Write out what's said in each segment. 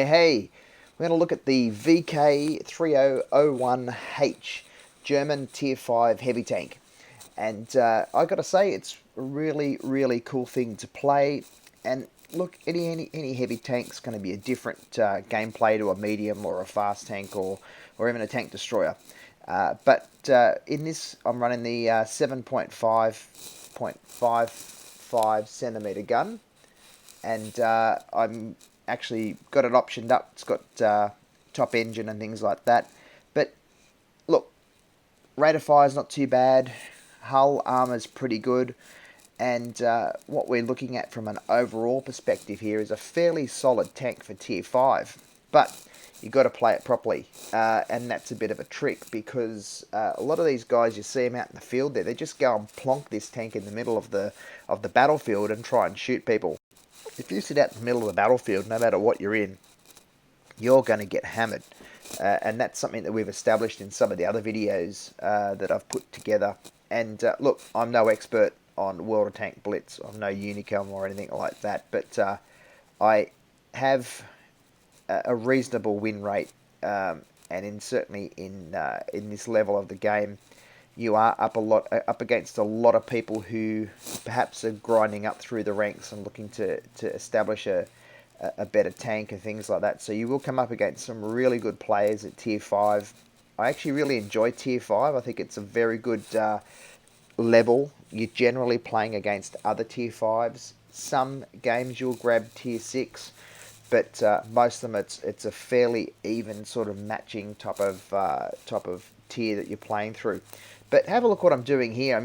Hey. We're going to look at the Vk30.01H German Tier 5 heavy tank. And I got to say, it's a really cool thing to play. And look, any heavy tank's going to be a different gameplay to a medium or a fast tank or even a tank destroyer. But in this, I'm running the 7.55 centimeter gun, and I'm actually got it optioned up. It's got top engine and things like that. But look, rate of fire is not too bad. Hull armor's pretty good. And what we're looking at from an overall perspective here is a fairly solid tank for Tier 5. But you've got to play it properly. And that's a bit of a trick, because a lot of these guys, you see them out in the field there, they just go and plonk this tank in the middle of the battlefield and try and shoot people. If you sit out in the middle of the battlefield, no matter what you're in, you're going to get hammered. And that's something that we've established in some of the other videos that I've put together. And look, I'm no expert on World of Tank Blitz. I'm no Unicom or anything like that. But I have a reasonable win rate. And certainly in this level of the game, you are up against a lot of people who perhaps are grinding up through the ranks and looking to establish a better tank and things like that. So you will come up against some really good players at Tier 5. I actually really enjoy Tier 5. I think it's a very good level. You're generally playing against other Tier 5s. Some games you'll grab Tier 6, but most of them it's a fairly even sort of matching type of tier that you're playing through. But have a look what I'm doing here. I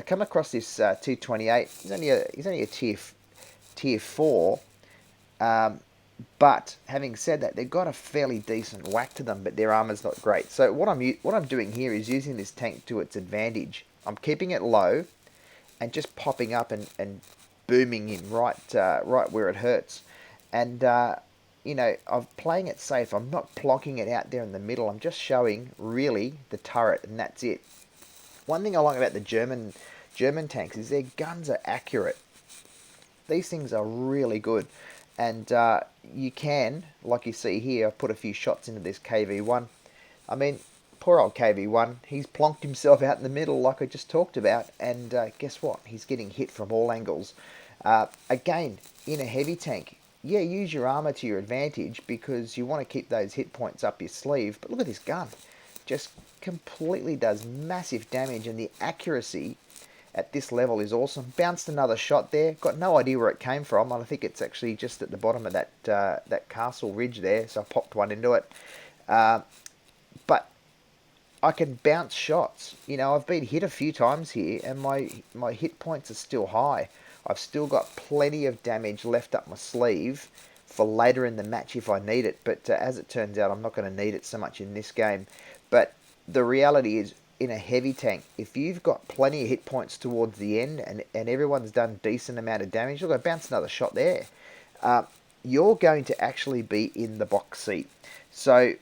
come across this 228. He's only a tier 4. But having said that, they've got a fairly decent whack to them, but their armor's not great. So what I'm doing here is using this tank to its advantage. I'm keeping it low and just popping up and booming in right where it hurts. And you know, I'm playing it safe. I'm not plonking it out there in the middle. I'm just showing, really, the turret, and that's it. One thing I like about the German tanks is their guns are accurate. These things are really good. And you can, like you see here, I've put a few shots into this KV1. I mean, poor old KV1, he's plonked himself out in the middle like I just talked about. And guess what? He's getting hit from all angles. Again, in a heavy tank, yeah, use your armor to your advantage, because you want to keep those hit points up your sleeve. But look at this gun. Just completely does massive damage, and the accuracy at this level is awesome. Bounced another shot there. Got no idea where it came from. I think it's actually just at the bottom of that castle ridge there, so I popped one into it. But I can bounce shots. You know, I've been hit a few times here, and my hit points are still high. I've still got plenty of damage left up my sleeve for later in the match if I need it. But as it turns out, I'm not going to need it so much in this game. But the reality is, in a heavy tank, if you've got plenty of hit points towards the end and everyone's done decent amount of damage, look, I bounced another shot there. You're going to actually be in the box seat. So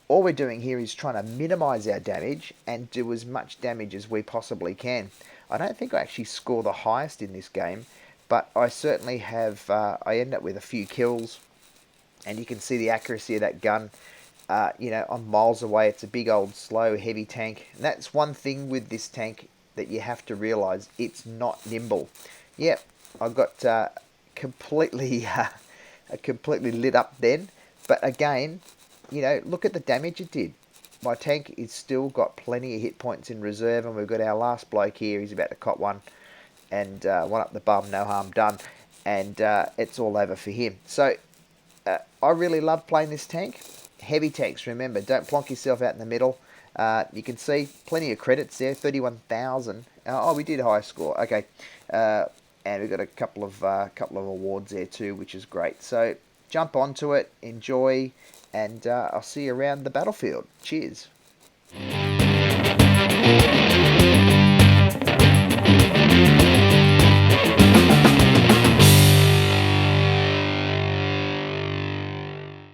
all we're doing here is trying to minimize our damage and do as much damage as we possibly can. I don't think I actually score the highest in this game, but I certainly have, I end up with a few kills, and you can see the accuracy of that gun. You know, I'm miles away. It's a big old slow heavy tank, and that's one thing with this tank that you have to realize: it's not nimble. Yep, I got completely lit up then, but again, you know, look at the damage it did. My tank is still got plenty of hit points in reserve, and we've got our last bloke here. He's about to cop one, and one up the bum, no harm done, and it's all over for him. So I really love playing this tank. Heavy tanks, remember, don't plonk yourself out in the middle. You can see plenty of credits there, 31,000. Oh, we did high score. Okay, and we've got a couple of awards there too, which is great. So jump onto it, enjoy, and I'll see you around the battlefield. Cheers.